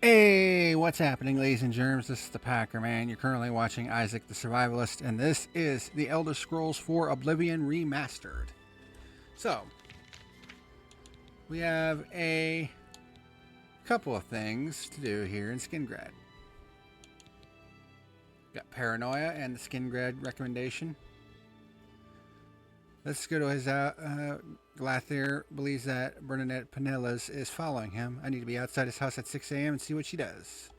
Hey, what's happening, ladies and germs? This is the Packer Man. You're currently watching Isak the Survivalist, and this is the Elder Scrolls 4 Oblivion Remastered. So, we have a couple of things to do here in Skingrad. Got Paranoia and the Skingrad recommendation. Let's go to his Glathier believes that Bernadette Pinellas is following him. I need to be outside his house at 6 a.m. and see what she does.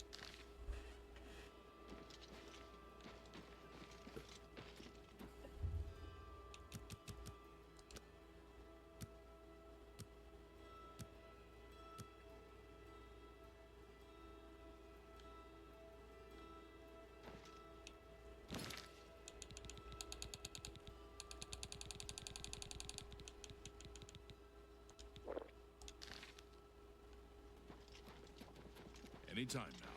Anytime now.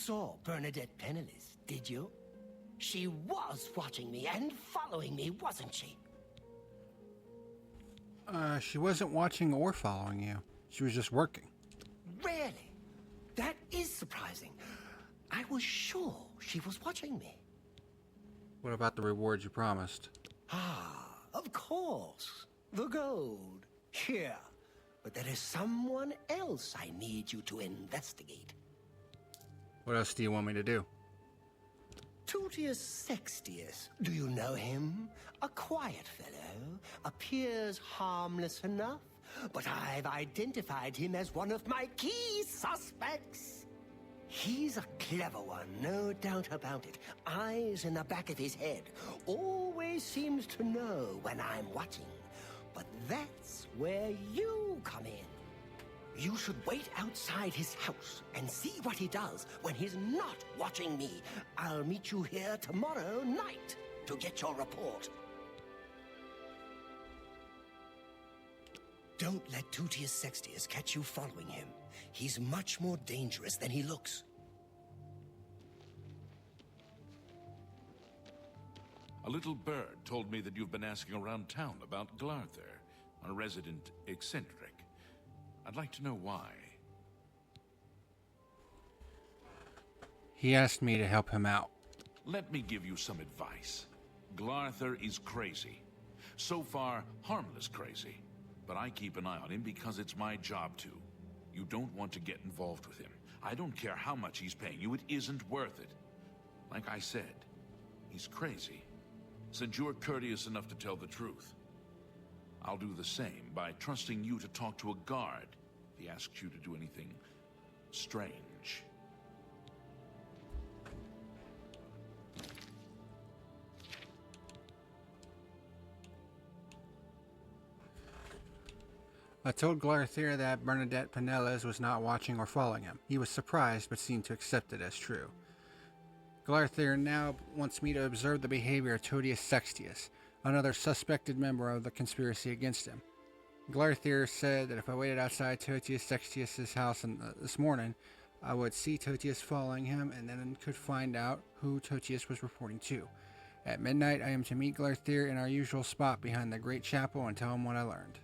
saw Bernadette Penniless, did you? She was watching me and following me, wasn't she? She wasn't watching or following you. She was just working. Really? That is surprising. I was sure she was watching me. What about the rewards you promised? Ah, of course. The gold. Here. But there is someone else I need you to investigate. What else do you want me to do? Tutius Sextius. Do you know him? A quiet fellow. Appears harmless enough. But I've identified him as one of my key suspects. He's a clever one, no doubt about it. Eyes in the back of his head. Always seems to know when I'm watching. But that's where you come in. You should wait outside his house and see what he does when he's not watching me. I'll meet you here tomorrow night to get your report. Don't let Tutius Sextius catch you following him. He's much more dangerous than he looks. A little bird told me that you've been asking around town about Glarther, a resident eccentric. I'd like to know why. He asked me to help him out. Let me give you some advice. Glarther is crazy. So far, harmless crazy. But I keep an eye on him because it's my job to. You don't want to get involved with him. I don't care how much he's paying you, it isn't worth it. Like I said, he's crazy. Since you're courteous enough to tell the truth, I'll do the same by trusting you to talk to a guard if he asks you to do anything strange. I told Glarther that Bernadette Penniless was not watching or following him. He was surprised, but seemed to accept it as true. Glarther now wants me to observe the behavior of Tutius Sextius, another suspected member of the conspiracy against him. Glarther said that if I waited outside Tutius Sextius' house this morning, I would see Tutius following him and then could find out who Tutius was reporting to. At midnight, I am to meet Glarther in our usual spot behind the Great Chapel and tell him what I learned.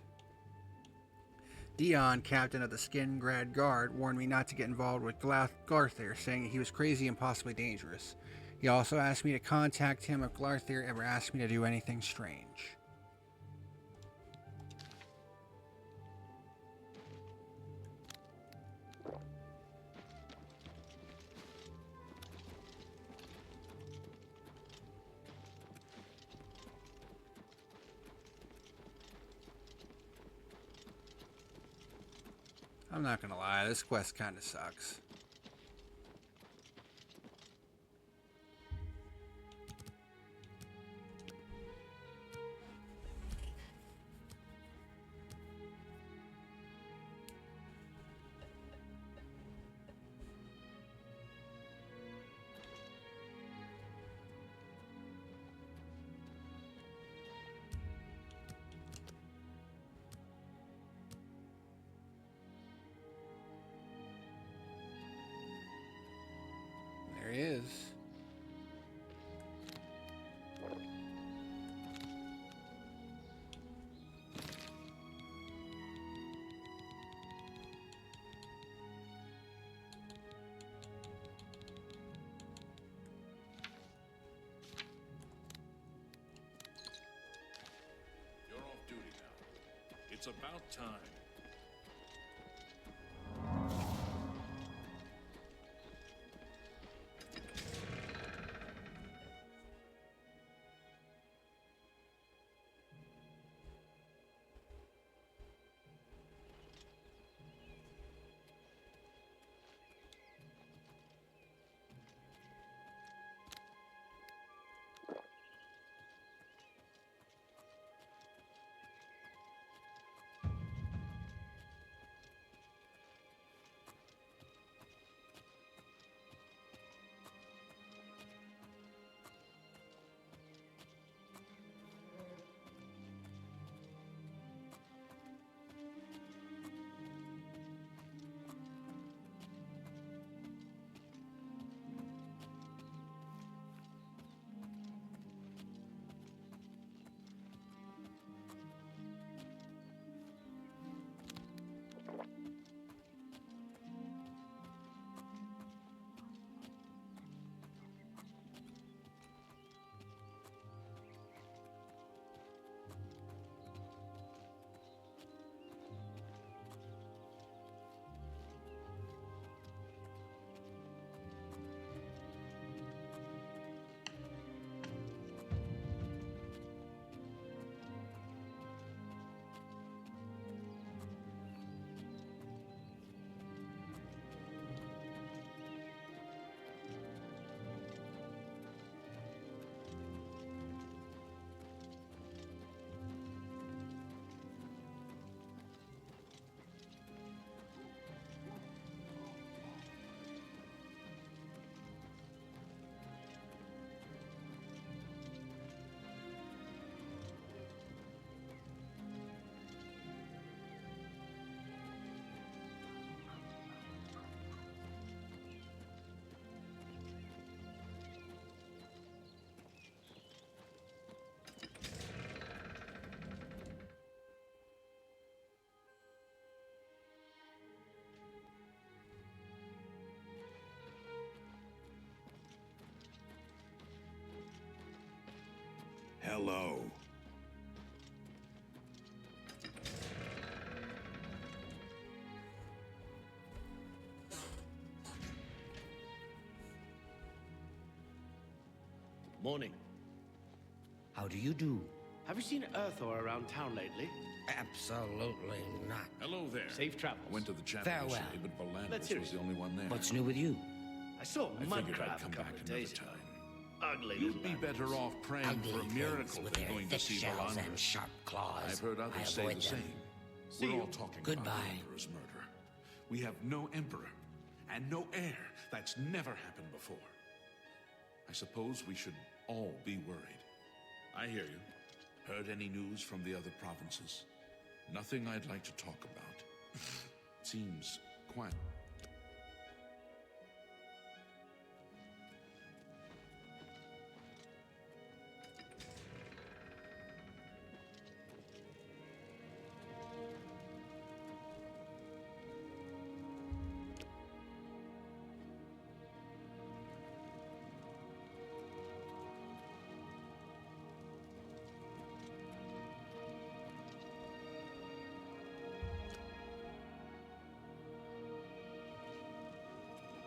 Dion, captain of the Skingrad Guard, warned me not to get involved with Glarther, saying he was crazy and possibly dangerous. He also asked me to contact him if Glarther ever asked me to do anything strange. I'm not gonna lie, this quest kinda sucks. There he is. You're off duty now. It's about time. hello. Morning. How do you do? Have you seen Earthor around town lately? Absolutely not. Hello there. Safe travels. I went to the chapel Farewell. yesterday, but Let's Valandis hear was it. the only one there. What's new with you? I saw I Mudcrab figured I'd a come couple back of another days ago. time. Ugly You'd little be better animals. off praying for a miracle with than their going to thick see shells and Valandis. sharp claws. I've heard I others say avoid the them. same. See We're you. all talking about Goodbye. the Emperor's murder. We have no emperor and no heir. That's never happened before. I suppose we should all be worried. I hear you. Heard any news from the other provinces? Nothing I'd like to talk about. Seems quiet.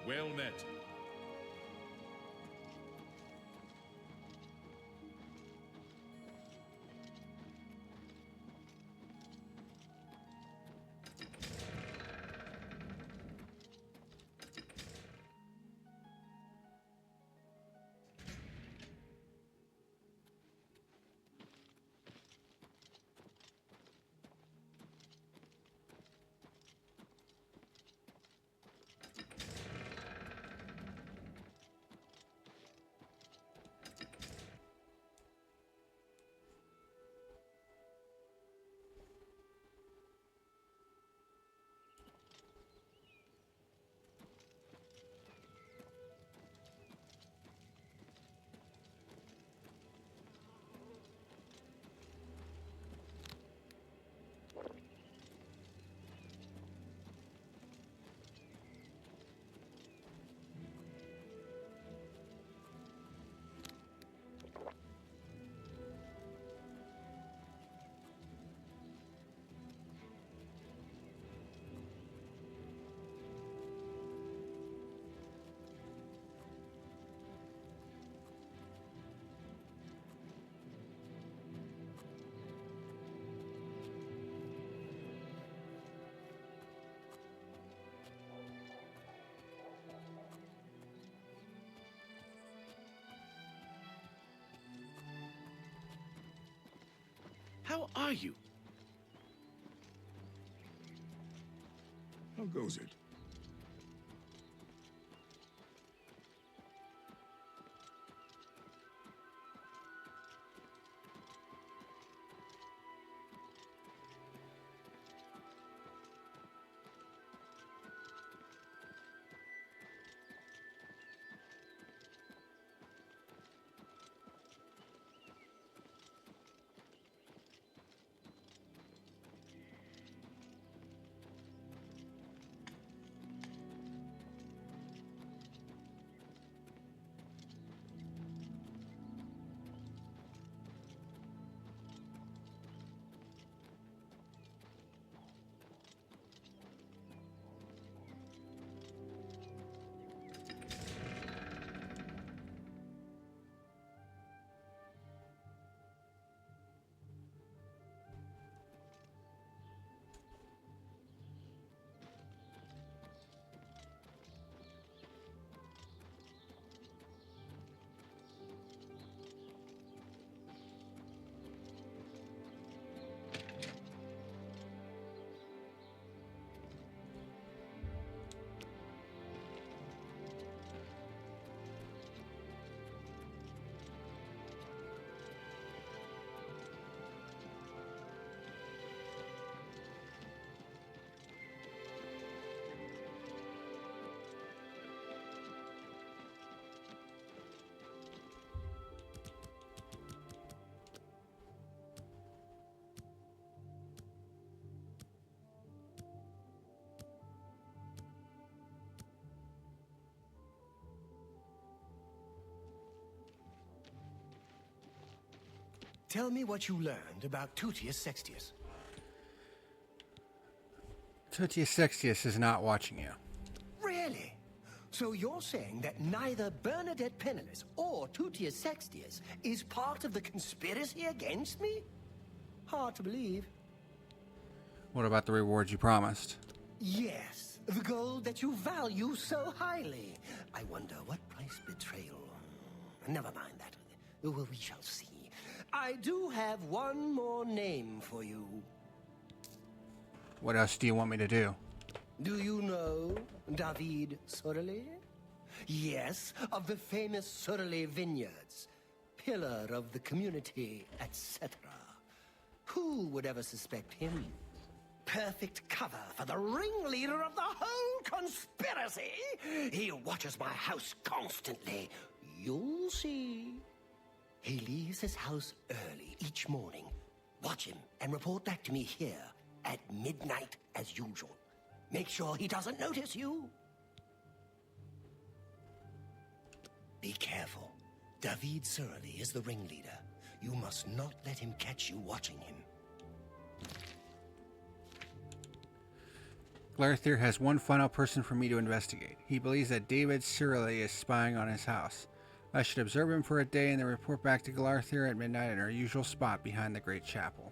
Well met. How are you? How goes it? Tell me what you learned about Tutius Sextius. Tutius Sextius is not watching you. Really? So you're saying that neither Bernadette Penniless or Tutius Sextius is part of the conspiracy against me? Hard to believe. What about the reward you promised? Yes, the gold that you value so highly. I wonder what price betrayal... Never mind that. Well, we shall see. I do have one more name for you. What else do you want me to do? Do you know David Surly? Yes, of the famous Surly Vineyards. Pillar of the community, etc. Who would ever suspect him? Perfect cover for the ringleader of the whole conspiracy. He watches my house constantly. You'll see. He leaves his house early each morning. Watch him and report back to me here at midnight as usual. Make sure he doesn't notice you. Be careful. David Surly is the ringleader. You must not let him catch you watching him. Glarthier has one final person for me to investigate. He believes that David Surly is spying on his house. I should observe him for a day and then report back to Glarthier at midnight in our usual spot behind the Great Chapel.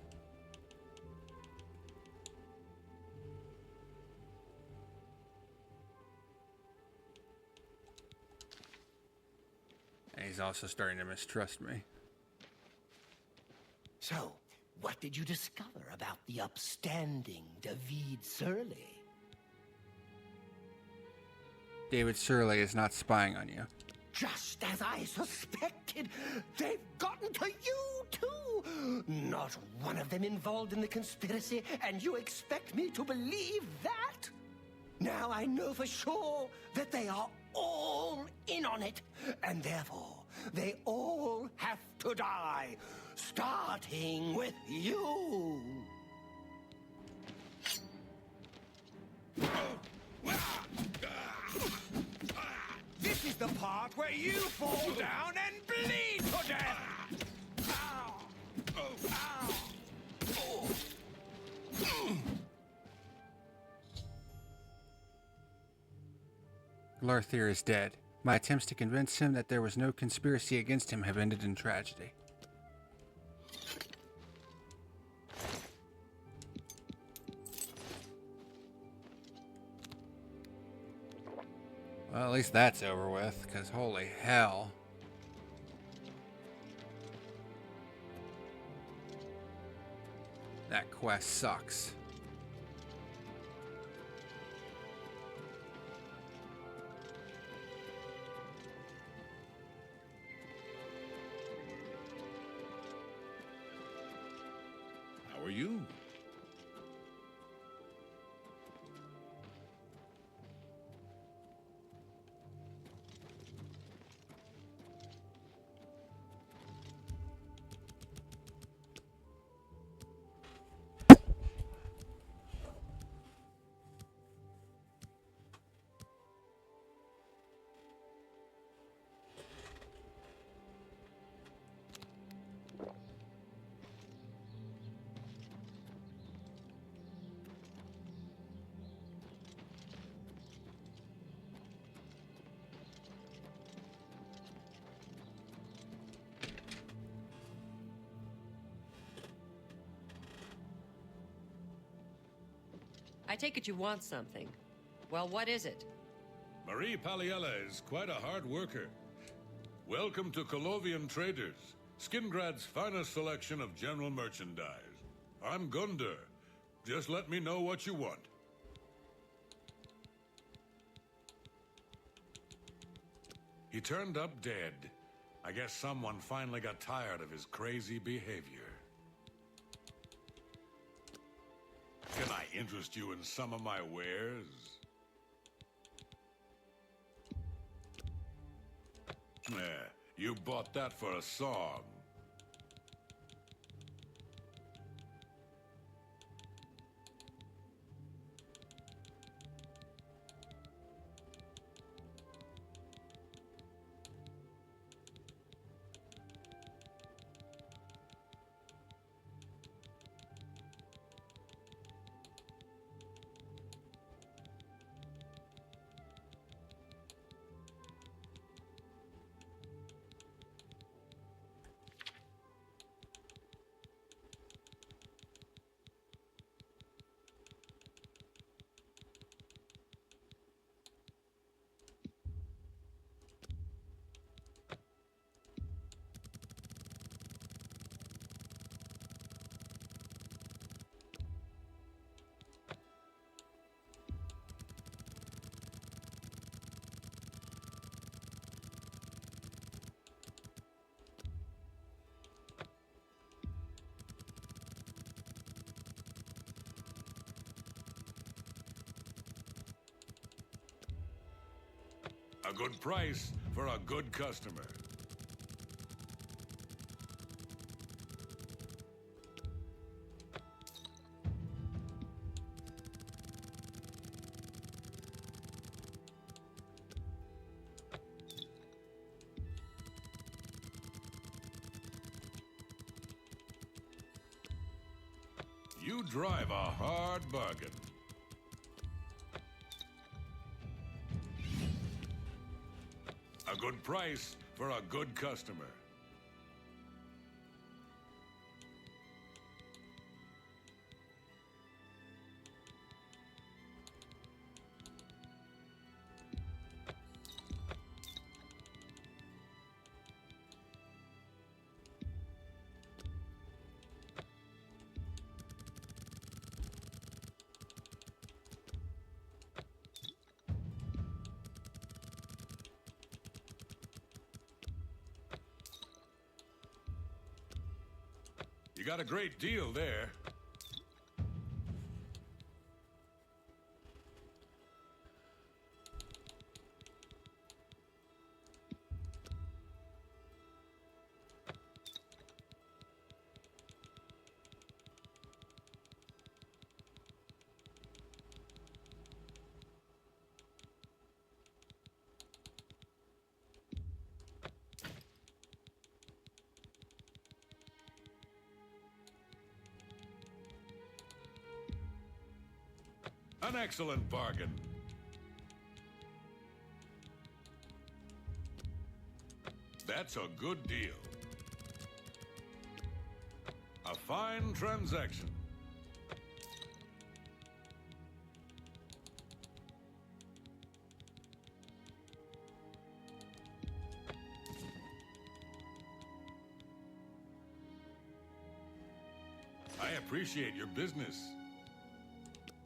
And he's also starting to mistrust me. So, what did you discover about the upstanding David Surly? David Surly is not spying on you. Just as I suspected, they've gotten to you too. Not one of them involved in the conspiracy, and you expect me to believe that? Now I know for sure that they are all in on it, and therefore they all have to die, starting with you. This is the part where you fall down and bleed to death! Ow! Ow! Glarthier is dead. My attempts to convince him that there was no conspiracy against him have ended in tragedy. Well, at least that's over with, because holy hell. That quest sucks. How are you? I take it you want something. Well, what is it? Marie Paliella is quite a hard worker. Welcome to Colovian Traders, Skingrad's finest selection of general merchandise. I'm Gunder. Just let me know what you want. He turned up dead. I guess someone finally got tired of his crazy behavior. Can I interest you in some of my wares? You bought that for a song. A good price for a good customer. You drive a hard bargain. A good price for a good customer. You got a great deal there. An excellent bargain. That's a good deal. A fine transaction. I appreciate your business.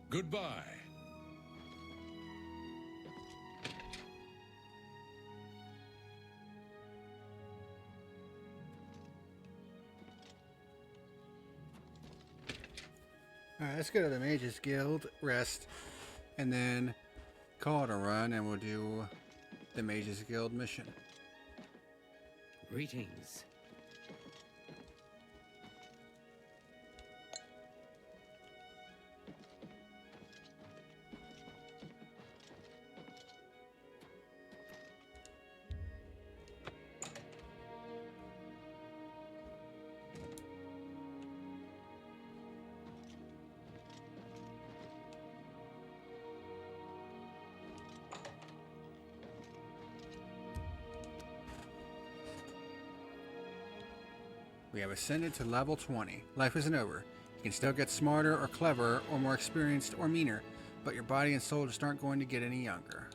Goodbye. Alright, let's go to the Mages Guild, rest, and then call it a run, and we'll do the Mages Guild mission. Greetings. We have ascended to level 20. Life isn't over. You can still get smarter or cleverer or more experienced or meaner, but your body and soul just aren't going to get any younger.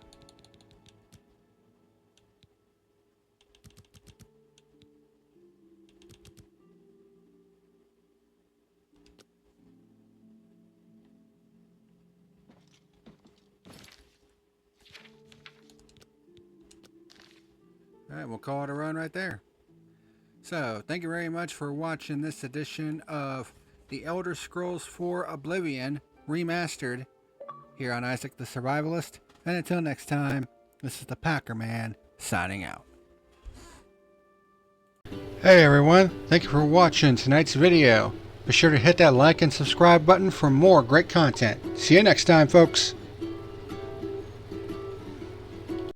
Alright, we'll call it a run right there. So, thank you very much for watching this edition of The Elder Scrolls 4 Oblivion Remastered here on Isak the Survivalist. And until next time, this is the Packer Man signing out. Hey everyone, thank you for watching tonight's video. Be sure to hit that like and subscribe button for more great content. See you next time, folks.